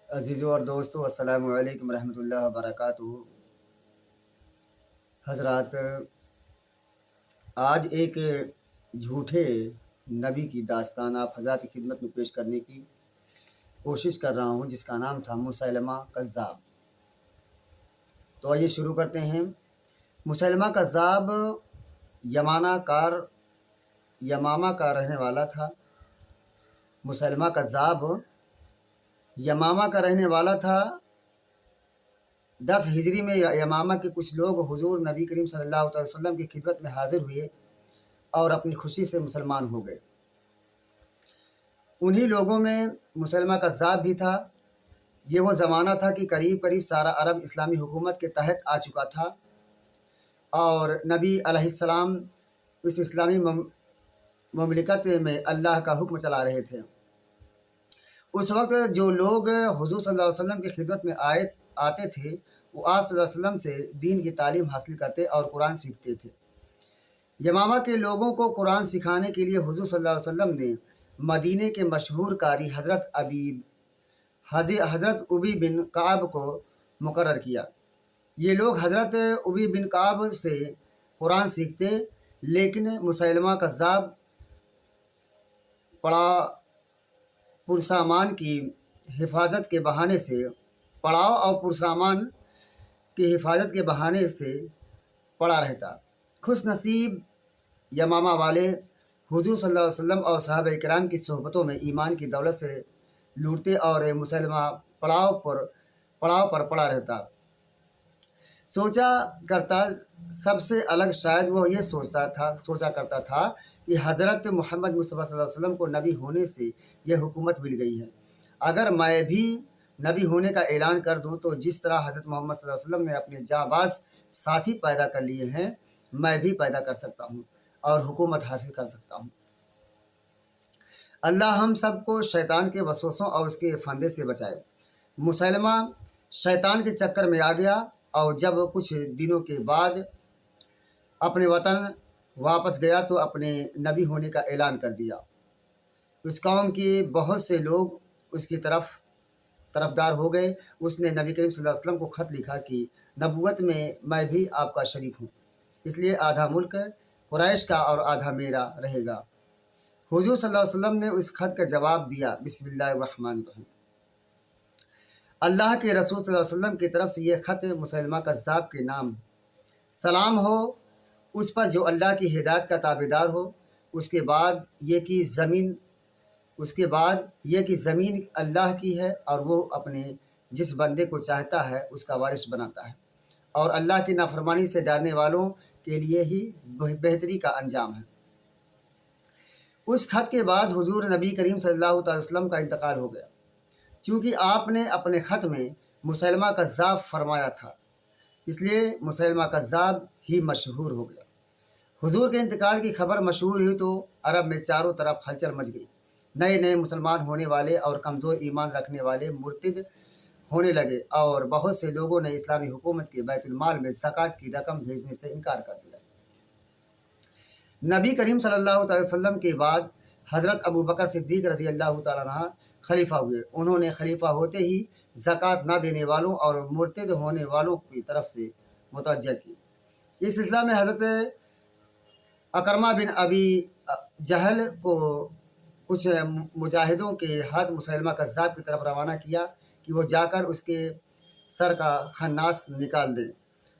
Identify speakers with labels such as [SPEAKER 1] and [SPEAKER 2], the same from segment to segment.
[SPEAKER 1] अजीज़ों और दोस्तों, अस्सलामु अलैकुम रहमतुल्लाहि व बरकातुहू। हज़रात, आज एक झूठे नबी की दास्तान आप हज़रात की खिदमत में पेश करने की कोशिश कर रहा हूँ, जिसका नाम था मुसैलमा कज़्ज़ाब। तो आइए शुरू करते हैं। मुसैलमा कज़्ज़ाब यमामा का रहने वाला था। मुसैलमा कज़्ज़ाब यमामा का रहने वाला था। 10 हिजरी में यमामा के कुछ लोग हुजूर नबी करीम सल्लल्लाहु अलैहि वसल्लम की खिदमत में हाजिर हुए और अपनी खुशी से मुसलमान हो गए। उन्हीं लोगों में मुसैलमा कज़्ज़ाब भी था। ये वो ज़माना था कि करीब करीब सारा अरब इस्लामी हुकूमत के तहत आ चुका था और नबी अलैहिस्सलाम इस इस्लामी ममलिकत में अल्लाह का हुक्म चला रहे थे। उस वक्त जो लोग हुजूर सल्लल्लाहु अलैहि वसल्लम की खिदमत में आते थे, वो आप सल्लल्लाहु अलैहि वसल्लम से दीन की तालीम हासिल करते और कुरान सीखते थे। यमामा के लोगों को कुरान सिखाने के लिए हुजूर सल्लल्लाहु अलैहि वसल्लम ने मदीने के मशहूर कारी हज़रत उबी बिन काब को मुकर्रर किया। ये लोग हज़रत उबी बिन काब से कुरान सीखते, लेकिन मुसैलमा कज़्ज़ाब पड़ा पुरसामान की हिफाजत के बहाने से पड़ाव और पुरसामान की हिफाजत के बहाने से पड़ा रहता। खुश नसीब यमामा वाले हुजूर सल्लल्लाहु अलैहि वसल्लम और सहाबा इकराम की सोहबतों में ईमान की दौलत से लूटते और मुसलमा पड़ाव पर पड़ा रहता। सोचा करता सबसे अलग शायद वो ये सोचा करता था कि हज़रत मोहम्मद मुस्तफ़ा सल्लल्लाहु अलैहि वसल्लम को नबी होने से यह हुकूमत मिल गई है। अगर मैं भी नबी होने का ऐलान कर दूं तो जिस तरह हज़रत मोहम्मद सल्लल्लाहु अलैहि वसल्लम ने अपने जांबाज साथी पैदा कर लिए हैं, मैं भी पैदा कर सकता हूं और हुकूमत हासिल कर सकता हूं। अल्लाह हम सबको शैतान के वसवसों और उसके फंदे से बचाए। मुसैलमा शैतान के चक्कर में आ गया और जब कुछ दिनों के बाद अपने वतन वापस गया तो अपने नबी होने का ऐलान कर दिया। उस कौम के बहुत से लोग उसकी तरफदार हो गए। उसने नबी करीम सल्लल्लाहु अलैहि वसल्लम को ख़त लिखा कि नबूवत में मैं भी आपका शरीक हूँ, इसलिए आधा मुल्क कुरैश का और आधा मेरा रहेगा। हुजूर सल्लल्लाहु अलैहि वसल्लम ने उस खत का जवाब दिया, बिस्मिल्लाहिर्रहमानिर्रहीम। अल्लाह के रसूल सल्लल्लाहु अलैहि वसल्लम की तरफ से ये ख़त मुसैलमा कज़्ज़ाब के नाम सलाम हो उस पर जो अल्लाह की हिदायत का ताबेदार हो। उसके बाद ये कि ज़मीन अल्लाह की है और वो अपने जिस बंदे को चाहता है उसका वारिस बनाता है और अल्लाह की नाफरमानी से डरने वालों के लिए ही बेहतरी का अंजाम है। उस खत के बाद हुजूर नबी करीम सल्लल्लाहु अलैहि वसल्लम का इंतकाल हो गया। चूँकि आपने अपने ख़त में मुसैलमा कज़्ज़ाब फरमाया था, इसलिए मुसैलमा कज़्ज़ाब ही मशहूर हो गया। हुजूर के इंतकाल की खबर मशहूर हुई तो अरब में चारों तरफ हलचल मच गई। नए नए मुसलमान होने वाले और कमज़ोर ईमान रखने वाले मुर्तिद होने लगे और बहुत से लोगों ने इस्लामी हुकूमत के बैतुल माल में ज़कात की रकम भेजने से इनकार कर दिया। नबी करीम सल्लल्लाहु अलैहि वसल्लम के बाद हज़रत अबू बकर सिद्दीक़ रज़ी अल्लाह तआला अन्हु खलीफा हुए। उन्होंने खलीफा होते ही ज़कात न देने वालों और मुर्तिद होने वालों की तरफ से मुतवज्जह की। इस सिलसिला में हज़रत अकरमा बिन अबी जहल को कुछ मुजाहिदों के हाथ मुसैलमा कज़्ज़ाब की तरफ रवाना किया कि वो जाकर उसके सर का खन्नास निकाल दें।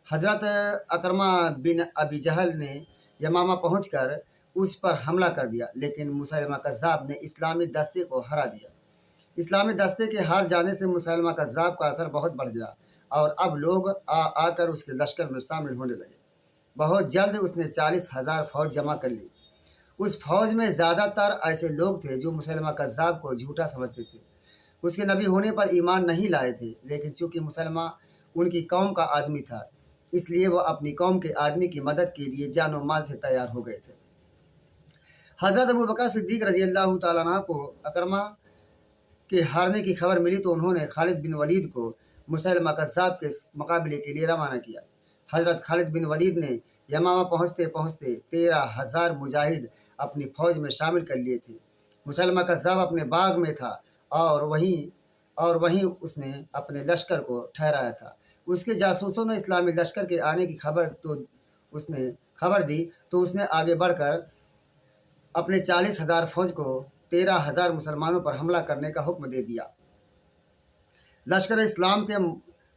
[SPEAKER 1] हज़रत अकरमा बिन अबी जहल ने यमामा पहुंचकर उस पर हमला कर दिया, लेकिन मुसैलमा कज़्ज़ाब ने इस्लामी दस्ते को हरा दिया। इस्लामी दस्ते के हार जाने से मुसैलमा कज़्ज़ाब का असर बहुत बढ़ गया और अब लोग आकर उसके लश्कर में शामिल होने लगे। बहुत जल्द उसने 40,000 फ़ौज जमा कर ली। उस फ़ौज में ज़्यादातर ऐसे लोग थे जो मुसैलमा कज़्ज़ाब को झूठा समझते थे। उसके नबी होने पर ईमान नहीं लाए थे, लेकिन चूँकि मुसैलमा उनकी कौम का आदमी था, इसलिए वह अपनी कौम के आदमी की मदद के लिए जान और माल से तैयार हो गए थे। हज़रत अबू बकर सिद्दीक़ रज़ी अल्लाह तआला अन्हु को अकरमा के हारने की खबर मिली तो उन्होंने खालिद बिन वलीद को मुसैलमा कज़्ज़ाब के मुकाबले के लिए रवाना किया। हज़रत खालिद बिन वलीद ने यमामा पहुँचते पहुँचते 13,000 मुजाहिद अपनी फ़ौज में शामिल कर लिए थे। मुसैलमा कज़्ज़ाब अपने बाग में था और वहीं और वहीं उसने अपने लश्कर को ठहराया था। उसके जासूसों ने इस्लामी लश्कर के आने की खबर दी तो उसने आगे बढ़कर अपने 40,000 फौज को 13,000 मुसलमानों पर हमला करने का हुक्म दे दिया। लश्कर इस्लाम के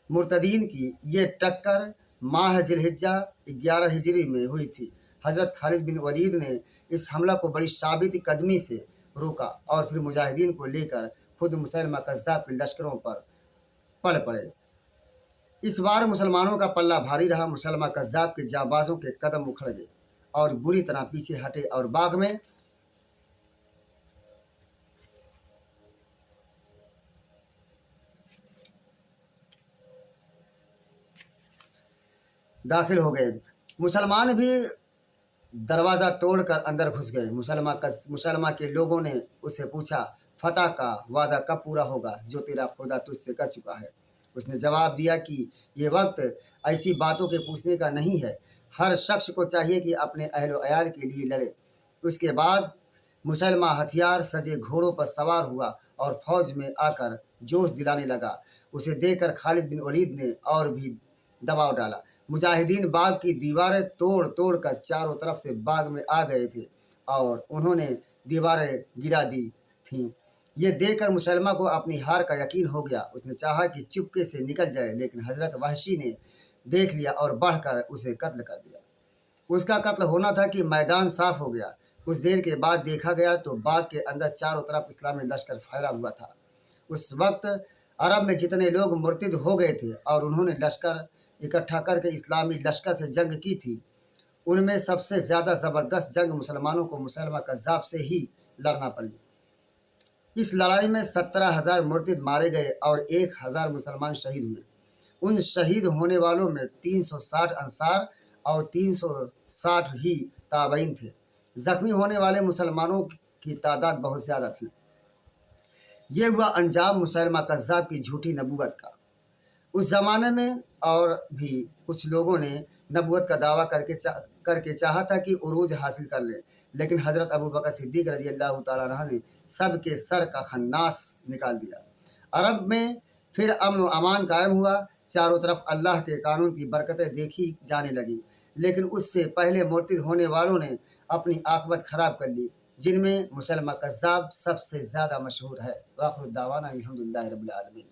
[SPEAKER 1] मुर्तदीन की ये टक्कर माह जिलहिज्जा 11 हिजरी में हुई थी। हज़रत खालिद बिन वलीद ने इस हमला को बड़ी साबित कदमी से रोका और फिर मुजाहिदीन को लेकर खुद मुसैलमा कज़्ज़ाब के लश्करों पर पड़ पड़े। इस बार मुसलमानों का पल्ला भारी रहा। मुसैलमा कज़्ज़ाब के जांबाजों के कदम उखड़ गए और बुरी तरह पीछे हटे और बाग में दाखिल हो गए। मुसलमान भी दरवाज़ा तोड़कर अंदर घुस गए। मुसलमा के लोगों ने उससे पूछा, फतह का वादा कब पूरा होगा जो तेरा खुदा तुझसे कर चुका है? उसने जवाब दिया कि ये वक्त ऐसी बातों के पूछने का नहीं है। हर शख्स को चाहिए कि अपने अहल व अयाल के लिए लड़े। उसके बाद मुसलमा हथियार सजे घोड़ों पर सवार हुआ और फौज में आकर जोश दिलाने लगा। उसे देखकर खालिद बिन वलीद ने और भी दबाव डाला। मुजाहिदीन बाग की दीवारें तोड़ तोड़ कर चारों तरफ से बाग में आ गए थे और उन्होंने दीवारें गिरा दी थीं। ये देखकर मुसलमा को अपनी हार का यकीन हो गया। उसने चाहा कि चुपके से निकल जाए, लेकिन हजरत वहशी ने देख लिया और बढ़कर उसे कत्ल कर दिया। उसका कत्ल होना था कि मैदान साफ हो गया। कुछ देर के बाद देखा गया तो बाग के अंदर चारों तरफ इस्लामी लश्कर फैला हुआ था। उस वक्त अरब में जितने लोग मुर्तिद हो गए थे और उन्होंने लश्कर इकट्ठा करके इस्लामी लश्कर से जंग की थी, उनमें सबसे ज़्यादा ज़बरदस्त जंग मुसलमानों को मुसैलमा कज़्ज़ाब से ही लड़ना पड़ी। इस लड़ाई में 17,000 मुर्तिद मारे गए और 1,000 मुसलमान शहीद हुए। उन शहीद होने वालों में 360 अंसार और 360 ही ताबईन थे। जख्मी होने वाले मुसलमानों की तादाद बहुत ज़्यादा थी। ये हुआ अंजाम मुसैलमा कज़्ज़ाब की झूठी नबूवत का। उस ज़माने में और भी कुछ लोगों ने नबूवत का दावा करके चाहा था कि उरूज हासिल कर ले, लेकिन हज़रत अबू बकर सिद्दीक़ रज़ी अल्लाह तआला अन्हु ने सबके सर का खन्नास निकाल दिया। अरब में फिर अमन व अमान कायम हुआ। चारों तरफ अल्लाह के कानून की बरकतें देखी जाने लगी, लेकिन उससे पहले मुर्तिद होने वालों ने अपनी आक़िबत ख़राब कर ली, जिनमें मुसैलमा कज़्ज़ाब सबसे ज़्यादा मशहूर है। वाखिर दावाना अल्हम्दुलिल्लाहि रब्बिल आलमीन।